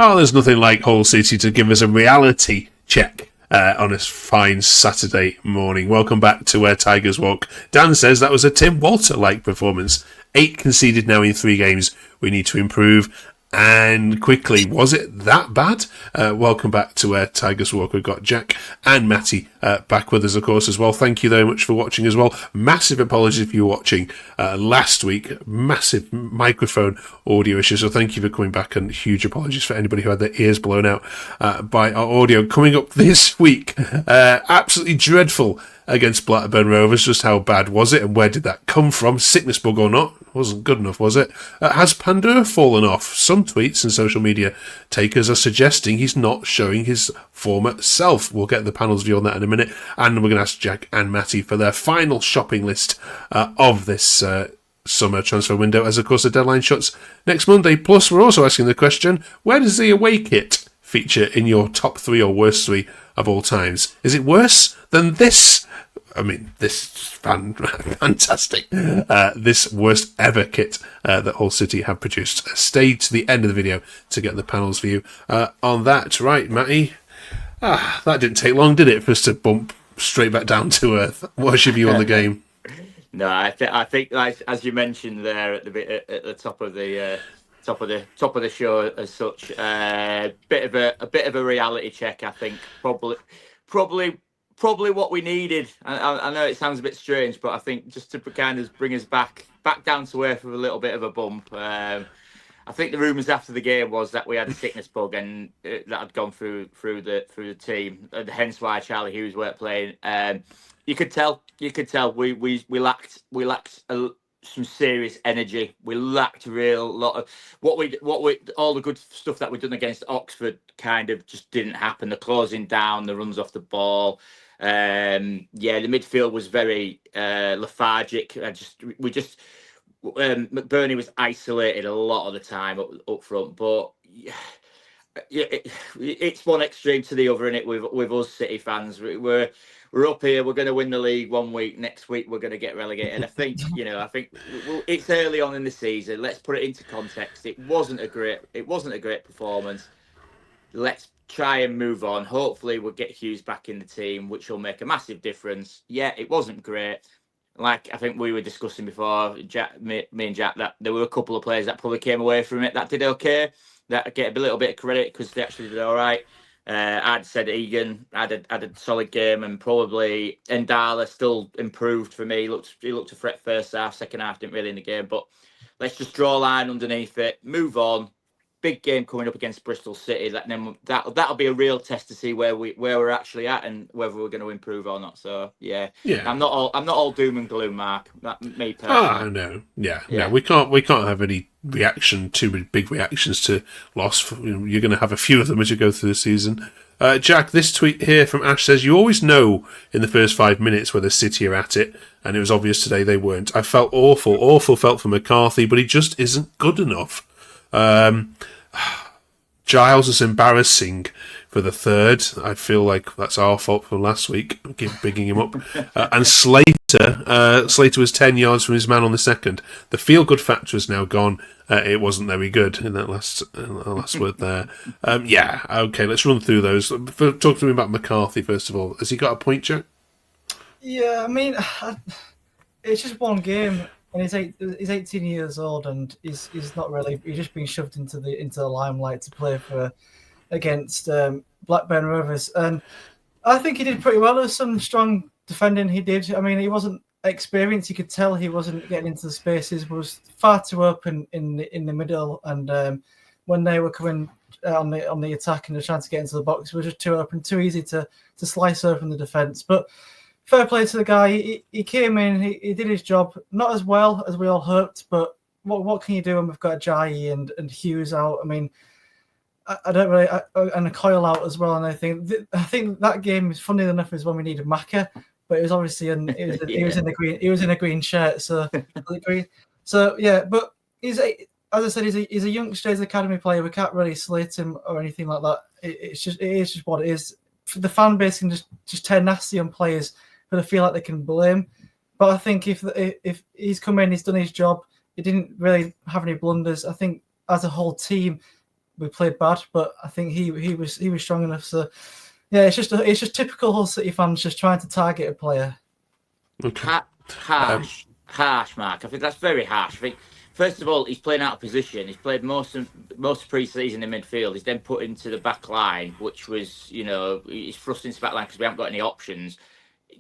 Oh, there's nothing like Hull City to give us a reality check on a fine Saturday morning. Welcome back to Where Tigers Walk. Dan says that was a Tim Walter-like performance. 8 conceded now in 3 games. We need to improve. And quickly, was it that bad? Welcome back to Where Tigers Walk. We've got Jack and Matty back with us, of course, as well. Thank you very much for watching as well. Massive apologies if you were watching last week. Massive microphone audio issue, so thank you for coming back, and huge apologies for anybody who had their ears blown out by our audio. Coming up this week, absolutely dreadful against Blackburn Rovers. Just how bad was it, and where did that come from? Sickness bug or not? Wasn't good enough, was it? Has Pandur fallen off? Some tweets and social media takers are suggesting he's not showing his former self. We'll get the panel's view on that in a minute, and we're going to ask Jack and Matty for their final shopping list of this summer transfer window, as of course the deadline shuts next Monday. Plus, we're also asking the question, where does the away kit feature in your top 3 or worst 3 of all times? Is it worse than this? I mean, this fantastic, this worst ever kit that Hull City have produced. Stay to the end of the video to get the panel's view on that. Right, Matty? That didn't take long, did it, for us to bump straight back down to earth? What's your view on the game? No, I think like, as you mentioned there at the top of the show as such, a bit of a reality check. I think probably what we needed. I know it sounds a bit strange, but I think just to kind of bring us back down to earth with a little bit of a bump. I think the rumours after the game was that we had a sickness bug and that had gone through the team, and hence why Charlie Hughes weren't playing. You could tell we lacked some serious energy. We lacked a real lot of what we all the good stuff that we'd done against Oxford kind of just didn't happen. The closing down, the runs off the ball. The midfield was very lethargic. McBurney was isolated a lot of the time up front, but it's one extreme to the other, in it with us City fans. We're up here. We're going to win the league one week. Next week we're going to get relegated. I think it's early on in the season. Let's put it into context. It wasn't a great performance. Let's try and move on. Hopefully we'll get Hughes back in the team, which will make a massive difference. Yeah, it wasn't great. Like I think we were discussing before, me and Jack, that there were a couple of players that probably came away from it that did okay, that get a little bit of credit because they actually did all right. I'd said Egan had a solid game, and probably Ndala still improved for me. He looked a threat first half, second half didn't really in the game. But let's just draw a line underneath it, move on. Big game coming up against Bristol City. That'll be a real test to see where we're actually at and whether we're going to improve or not. So yeah. I'm not all doom and gloom, Mark. Me personally. No. Yeah. We can't have any too big reactions to loss. You're going to have a few of them as you go through the season. Jack, this tweet here from Ash says, you always know in the first 5 minutes whether City are at it, and it was obvious today they weren't. I felt awful felt for McCarthy, but he just isn't good enough. Giles is embarrassing for the third. I feel like that's our fault from last week. I keep bigging him up. And Slater was 10 yards from his man on the second. The feel-good factor is now gone. It wasn't very good in that last word there. Okay, let's run through those. Talk to me about McCarthy, first of all. Has he got a point, Jack? Yeah, I mean, it's just one game. And he's 18 years old, and he's not really. He's just been shoved into the limelight to play against Blackburn Rovers, and I think he did pretty well. There was some strong defending he did. I mean, he wasn't experienced. You could tell he wasn't getting into the spaces. Was far too open in the middle, and when they were coming on the attack and they're trying to get into the box, it was just too open, too easy to slice open the defence. But fair play to the guy. He came in, he did his job, not as well as we all hoped, but what can you do when we've got Ajayi and Hughes out? I mean, I don't really, and a Coyle out as well. And I think that game, funny enough, is when we needed Macca, but it was obviously he was in a green shirt, so green. So yeah, but as I said, he's a youngster, he's an academy player. We can't really slate him or anything like that. It is just what it is. The fan base can just turn nasty on players who they feel like they can blame. But I think if he's come in, he's done his job. He didn't really have any blunders. I think as a whole team, we played bad, but I think he was strong enough. So yeah, it's just typical Hull City fans just trying to target a player. Okay. Harsh, Mark. I think that's very harsh. I think first of all, he's playing out of position. He's played most of pre-season in midfield. He's then put into the back line, which was, he's thrust into the back line because we haven't got any options.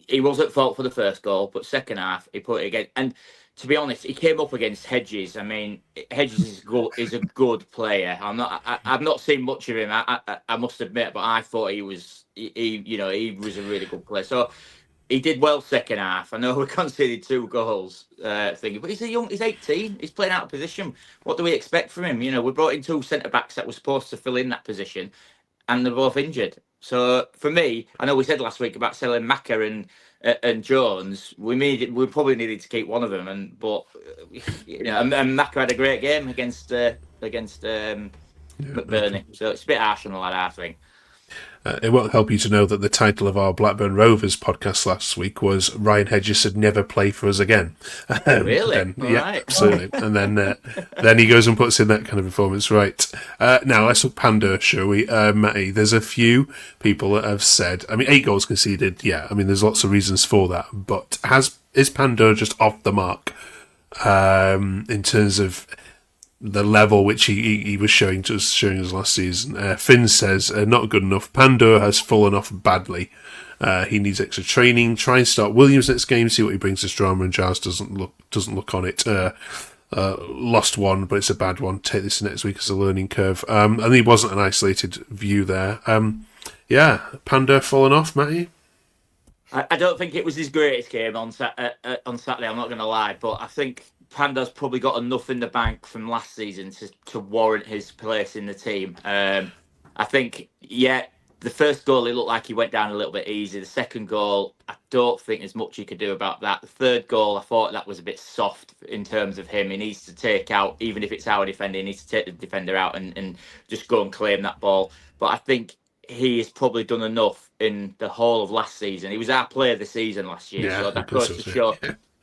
He was at fault for the first goal, but second half he put it again. And to be honest, he came up against Hedges. I mean, Hedges is a good player. I've not seen much of him. I must admit, but I thought he was a really good player. So he did well second half. I know we conceded 2 goals, but he's 18. He's playing out of position. What do we expect from him? We brought in 2 centre backs that were supposed to fill in that position, and they're both injured. So for me, I know we said last week about selling Macca and Jones. We probably needed to keep one of them, and Macca had a great game against McBurney. So it's a bit harsh on the lad, I think. It won't help you to know that the title of our Blackburn Rovers podcast last week was Ryan Hedges should never play for us again. Really? Right. Absolutely. And then he goes and puts in that kind of performance. Right. Now, let's look Pandur, shall we? Matty, there's a few people that have said, 8 goals conceded, yeah, there's lots of reasons for that, but is Pandur just off the mark in terms of the level which he was showing us last season? Finn says, not good enough. Pandur has fallen off badly. He needs extra training. Try and start Williams next game, see what he brings to drama, and Giles doesn't look on it. Lost one, but it's a bad one. Take this next week as a learning curve. And he wasn't an isolated view there. Pandur fallen off, Matty? I don't think it was his greatest game on Saturday, I'm not going to lie, but I think Pandur's probably got enough in the bank from last season to warrant his place in the team. I think, the first goal, it looked like he went down a little bit easy. The second goal, I don't think there's much he could do about that. The third goal, I thought that was a bit soft in terms of him. He needs to take out, even if it's our defender, he needs to take the defender out and just go and claim that ball. But I think he has probably done enough in the whole of last season. He was our player of the season last year, so that goes to show.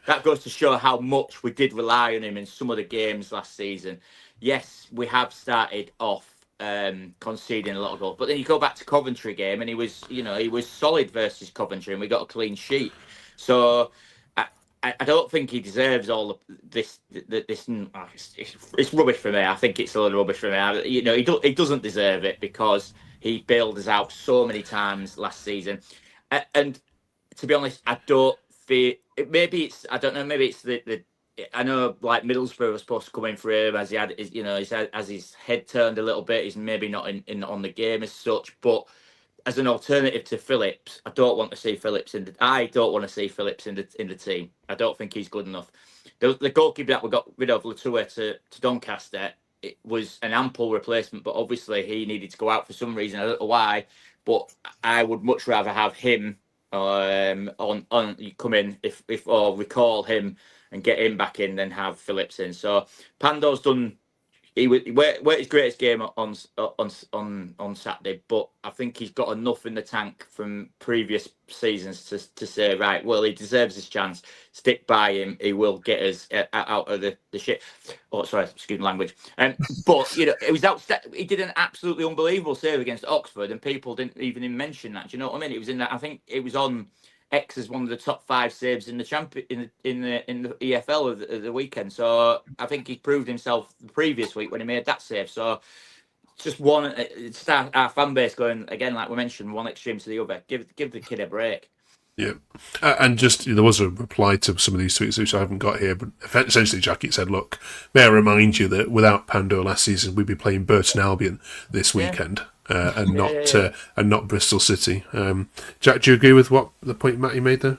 That goes to show how much we did rely on him in some of the games last season. Yes, we have started off conceding a lot of goals, but then you go back to Coventry game and he was solid versus Coventry, and we got a clean sheet. So I don't think he deserves all of this. It's rubbish for me. I think it's a lot of rubbish for me. He doesn't deserve it because he bailed us out so many times last season, and to be honest, I don't feel. Maybe it's, I don't know. Maybe it's the. I know, like Middlesbrough was supposed to come in for him as he had, as his head turned a little bit. He's maybe not in on the game as such, but as an alternative to Phillips, I don't want to see Phillips in the team. I don't think he's good enough. The goalkeeper that we got rid of, Latour to Doncaster, it was an ample replacement, but obviously he needed to go out for some reason. I don't know why, but I would much rather have him on come in or recall him and get him back in than have Phillips in. So Pandur's done. He his greatest game on Saturday, but I think he's got enough in the tank from previous seasons to say, right, well, he deserves his chance. Stick by him. He will get us out of the shit. Oh, sorry, excuse my language. But it was he did an absolutely unbelievable save against Oxford, and people didn't even mention that. Do you know what I mean? It was in that. I think it was on X as one of the top 5 saves in the in the EFL of the weekend. So I think he proved himself the previous week when he made that save. So just one, it's our fan base going again, like we mentioned, one extreme to the other. Give the kid a break. Yeah, and just there was a reply to some of these tweets which I haven't got here, but essentially Jackie said, "Look, may I remind you that without Pandur last season, we'd be playing Burton Albion this weekend." And not Bristol City. Jack, do you agree with what the point Matty made there?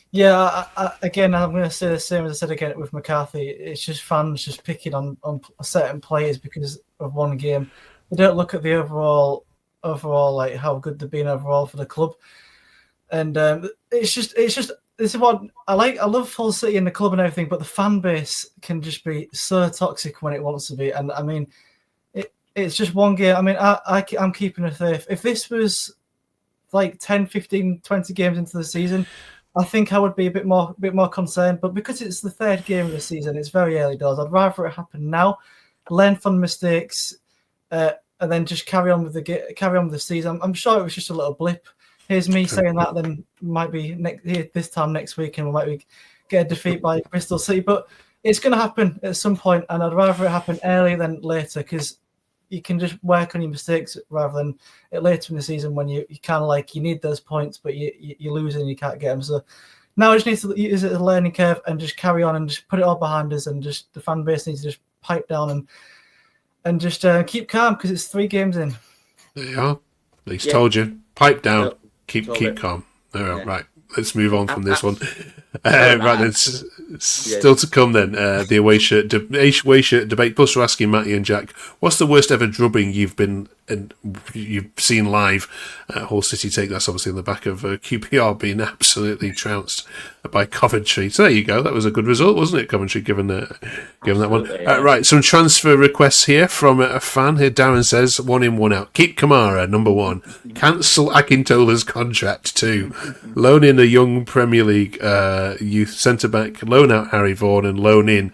Yeah, again, I'm going to say the same as I said again with McCarthy. It's just fans just picking on certain players because of one game. They don't look at the overall, like how good they've been overall for the club. And it's just this is what I like. I love Hull City and the club and everything, but the fan base can just be so toxic when it wants to be. And I mean, it's just one game. I mean, I'm keeping a faith. If this was like 10, 15, 20 games into the season, I think I would be a bit more concerned. But because it's the 3rd game of the season, it's very early doors. I'd rather it happen now. Learn from mistakes, and then just carry on with the season. I'm sure it was just a little blip. Here's me saying that, then might be this time next week, and we might get a defeat by Bristol City. But it's going to happen at some point, and I'd rather it happen earlier than later, because you can just work on your mistakes rather than later in the season when you kind of like you need those points, but you lose and you can't get them. So now I just need to use it as a learning curve and just carry on and just put it all behind us, and just the fan base needs to just pipe down and just keep calm, because it's 3 games in. There you are. At least told you. Pipe down. Keep calm. All right, right. Let's move on from this one. Right then, still to come then. The away shirt debate. Plus, we're asking Matty and Jack, what's the worst ever drubbing you've seen live? Hull City take. That's obviously on the back of QPR being absolutely trounced by Coventry. So there you go. That was a good result, wasn't it, Coventry? Given that one. Yeah. Right. Some transfer requests here from a fan. Here, Darren says 1 in, 1 out. Keep Kamara, number 1. Cancel Akintola's contract, 2. Loan in a young Premier League youth centre back. Loan out Harry Vaughan and loan in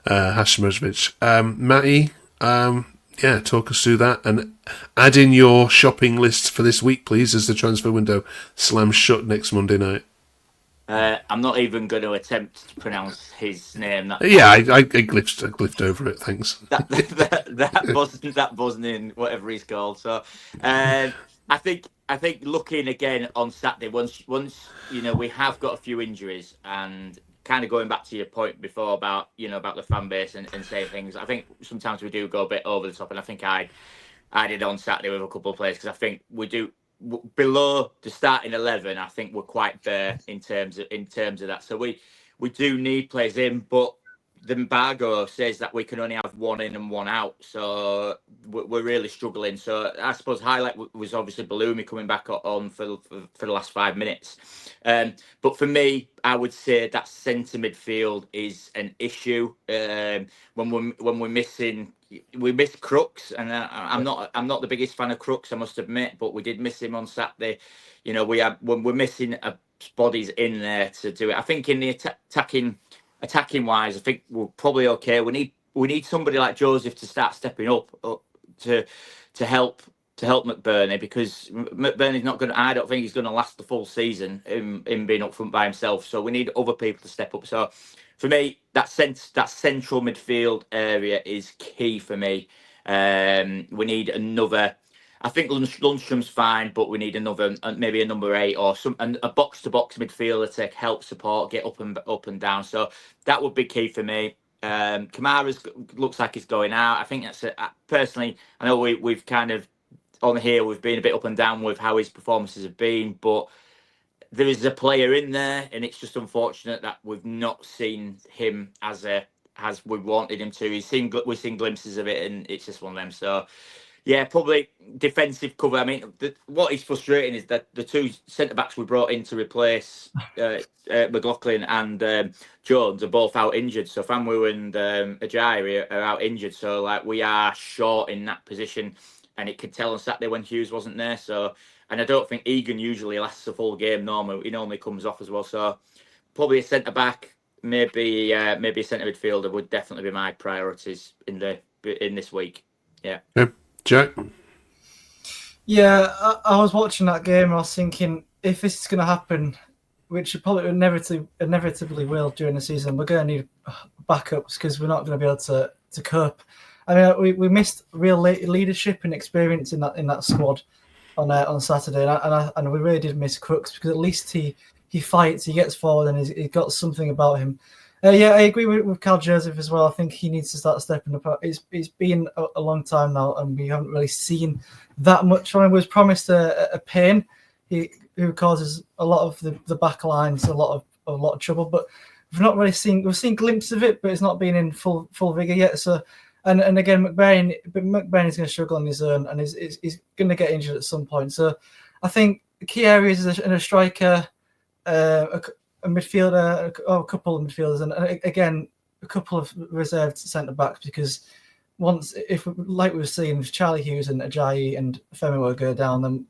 Hashimovic. Matty, talk us through that and add in your shopping list for this week, please, as the transfer window slams shut next Monday night. I'm not even going to attempt to pronounce his name. I glyphed over it. Thanks. that Bosnian, whatever he's called. So, I think looking again on Saturday, once we have got a few injuries, and kind of going back to your point before about the fan base and saying things, I think sometimes we do go a bit over the top, and I think I did on Saturday with a couple of players, because I think we do below the starting 11. I think we're quite bare in terms of that. So we do need players in, but the embargo says that we can only have 1 in and 1 out, so we're really struggling. So I suppose highlight was obviously Bellumi coming back on for the last 5 minutes. But for me, I would say that centre midfield is an issue. When we're missing. We missed Crooks, and I'm not the biggest fan of Crooks, I must admit, but we did miss him on Saturday. When we're missing bodies in there to do it. I think in the attacking wise, I think we're probably okay. We need somebody like Joseph to start stepping up to help McBurney, because McBurney's not going to. I don't think he's going to last the full season in being up front by himself. So we need other people to step up. So for me, that central midfield area is key for me. We need another. I think Lundstrom's fine, but we need another, maybe a number 8 or a box-to-box midfielder to help support, get up and down. So that would be key for me. Kamara's looks like he's going out. I think that's personally. I know we've kind of on here we've been a bit up and down with how his performances have been, but there is a player in there, and it's just unfortunate that we've not seen him as we wanted him to. We've seen glimpses of it, and it's just one of them. So. Yeah, probably defensive cover. I mean, what is frustrating is that the 2 centre-backs we brought in to replace McLaughlin and Jones are both out injured. So Famu and Ajayi are out injured. So we are short in that position, and it could tell on Saturday when Hughes wasn't there. So, and I don't think Egan usually lasts a full game. He normally comes off as well. So probably a centre-back, maybe a centre midfielder would definitely be my priorities in this week. Yeah. Yep. Jack? Yeah, I was watching that game and I was thinking, if this is going to happen, which it probably inevitably will during the season, we're going to need backups, because we're not going to be able to cope. I mean, we missed real leadership and experience in that squad on Saturday, and we really did miss Crooks, because at least he fights, he gets forward, and he's got something about him. I agree with Carl Joseph as well. I think he needs to start stepping up. It's been a long time now, and we haven't really seen that much from him. We was promised a Payne, who causes a lot of the back lines a lot of trouble, but we've not really seen. We've seen glimpses of it, but it's not been in full vigor yet. So, and again, McBurney is going to struggle on his own, and he's going to get injured at some point. So, I think the key areas is a striker, a midfielder, a couple of midfielders, and again a couple of reserved centre backs, because if like we've seen, if Charlie Hughes and Ajayi and Femi will go down, then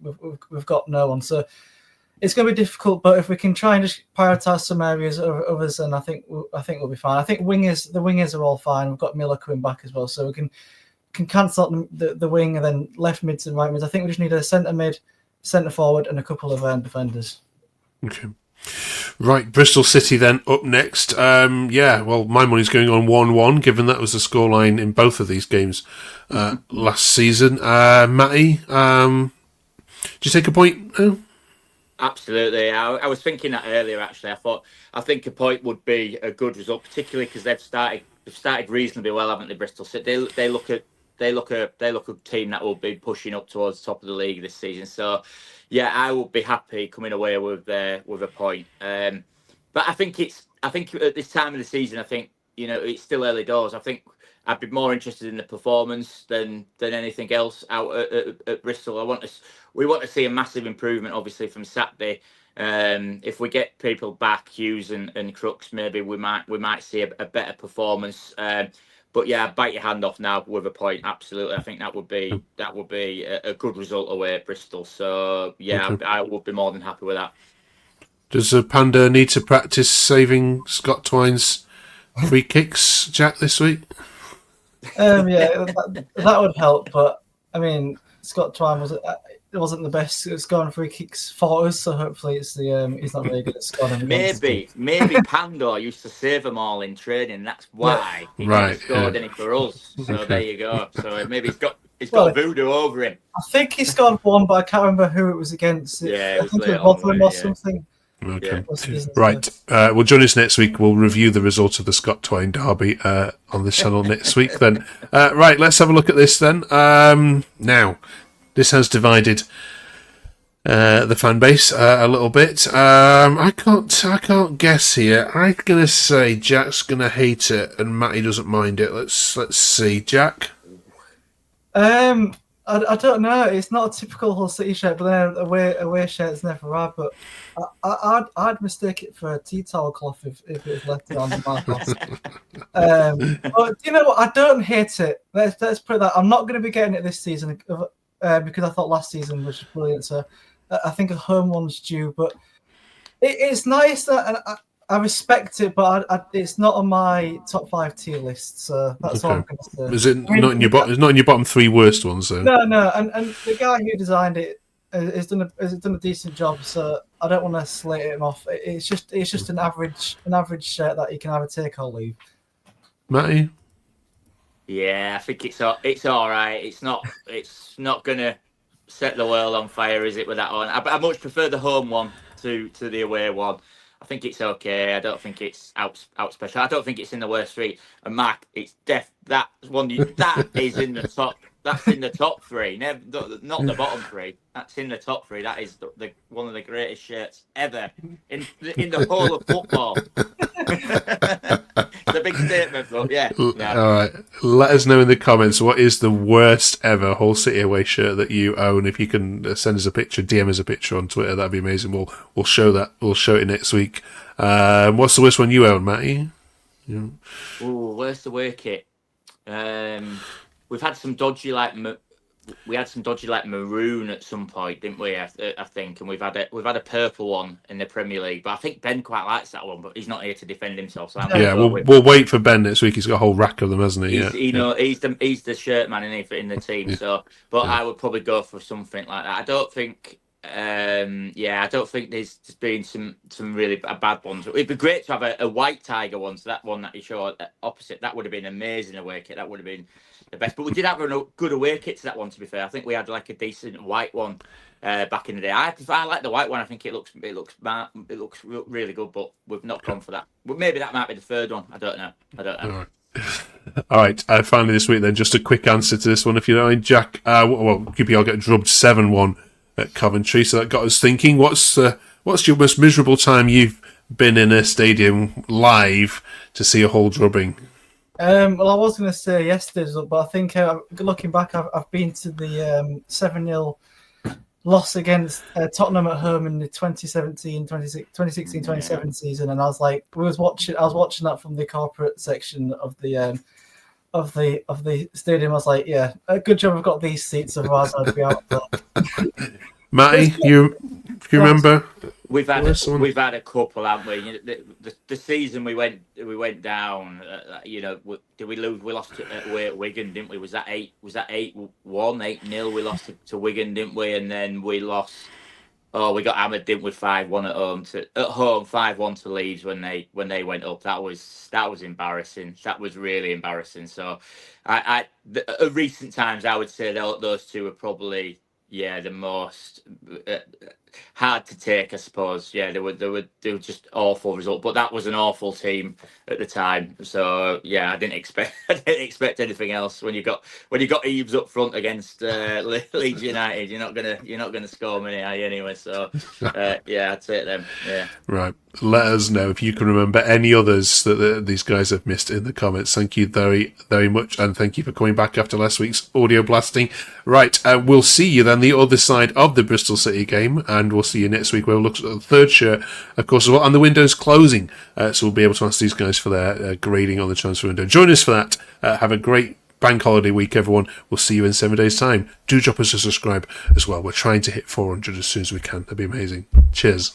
we've got no one. So it's going to be difficult. But if we can try and just prioritise some areas over others, then I think we'll be fine. I think the wingers are all fine. We've got Miller coming back as well, so we can can cancel out the wing and then left mids and right mids. I think we just need a centre mid, centre forward, and a couple of defenders. Okay. Right, Bristol City then up next. Well, my money's going on 1-1, given that was the scoreline in both of these games last season. Matty, do you take a point? Absolutely. I was thinking that earlier. Actually, I think a point would be a good result, particularly because they've started reasonably well, haven't they? Bristol City. They look a team that will be pushing up towards the top of the league this season. So, yeah, I would be happy coming away with a point. But I think at this time of the season, I think it's still early doors. I think I'd be more interested in the performance than anything else out at Bristol. We want to see a massive improvement, obviously, from Saturday. If we get people back, Hughes and Crooks, maybe we might see a better performance. But yeah, bite your hand off now with a point. Absolutely, I think that would be a good result away at Bristol. So yeah, okay. I would be more than happy with that. Does Pandur need to practice saving Scott Twine's free kicks, Jack, this week? That would help. But I mean, Scott Twine wasn't the best at scoring free kicks for us, so hopefully it's he's not very good at scoring. Maybe Pandur used to save them all in training. That's why he never scored any for us. So there you go. So maybe he's got voodoo over him. I think he scored one, but I can't remember who it was against. Yeah, I think it was Rotherham or something. Okay. Yeah. Right. Well, join us next week. We'll review the result of the Scott Twine derby on this channel next week. Then, right. Let's have a look at this then. Now, this has divided the fan base a little bit. I can't guess here. I'm gonna say Jack's gonna hate it, and Matty doesn't mind it. Let's see, Jack. I don't know. It's not a typical Hull City shirt, but then away shirts never are. But I'd mistake it for a tea towel cloth if it was left on the market. But you know what? I don't hate it. Let's put that. I'm not going to be getting it this season because I thought last season was brilliant. So I think a home one's due. But it's nice and I respect it, but it's not on my top 5 tier list, so that's all I'm going to say. Is it not in your bottom? It's not in your bottom 3 worst ones, though. No, and the guy who designed it has done a decent job, so I don't want to slate him off. It's just an average shirt that you can either take or leave. Matty? Yeah, I think it's all right. It's not going to set the world on fire, is it? With that one, I much prefer the home one to the away one. I think it's okay. I don't think it's out special. I don't think it's in the worst 3. And Mark, it's that is in the top. That's in the top 3. Never, not the bottom 3. That's in the top 3. That is the one of the greatest shirts ever in the whole of football. It's a big statement, but yeah. All right. Let us know in the comments what is the worst ever Hull City away shirt that you own. If you can send us a picture, DM us a picture on Twitter, that'd be amazing. We'll show that. We'll show it next week. What's the worst one you own, Matty? Yeah. Ooh, worst away kit. We've had some dodgy maroon at some point, didn't we? I think, and we've had a purple one in the Premier League. But I think Ben quite likes that one, but he's not here to defend himself. So we'll wait for Ben next week. He's got a whole rack of them, hasn't he? He's the shirt man in the team. So, but I would probably go for something like that. I don't think. I don't think there's been some really bad ones. It'd be great to have a white tiger one. So that one that you showed opposite, that would have been amazing away kit. That would have been the best. But we did have a good away kit to that one. To be fair, I think we had like a decent white one back in the day. I like the white one. I think it looks really good. But we've not gone for that. But maybe that might be the third one. I don't know. All right. Finally this week then, just a quick answer to this one, if you don't mind, Jack. QPR get drubbed 7-1 at Coventry, so that got us thinking. What's your most miserable time you've been in a stadium live to see a Hull drubbing? Well, I was going to say yesterday's, but I think looking back, I've been to the 7-0 loss against Tottenham at home in the 2016-2017 season, and I was watching that from the corporate section of the stadium. I was like, yeah, good job I've got these seats, otherwise I'd be out there. Matty, you remember We've had Where's someone- we've had a couple, haven't we? You know, the season we went down. You know, did we lose? We lost away at Wigan, didn't we? Was that 8-1, 8-0? We lost to Wigan, didn't we? And then we lost. Oh, we got hammered, didn't we? 5-1 at home, 5-1 to Leeds when they went up. That was embarrassing. That was really embarrassing. So, recent times, I would say those two are probably the most hard to take, I suppose. Yeah, they were just awful result. But that was an awful team at the time. So yeah, I didn't expect anything else when you got Eves up front against Leeds United. You're not gonna score many, are you, anyway? So yeah, I'd take them. Yeah. Right. Let us know if you can remember any others that these guys have missed in the comments. Thank you very, very much. And thank you for coming back after last week's audio blasting. Right. We'll see you then the other side of the Bristol City game. And we'll see you next week where we'll look at the third shirt, of course, as well. And the window's closing. So we'll be able to ask these guys for their grading on the transfer window. Join us for that. Have a great bank holiday week, everyone. We'll see you in 7 days' time. Do drop us a subscribe as well. We're trying to hit 400 as soon as we can. That'd be amazing. Cheers.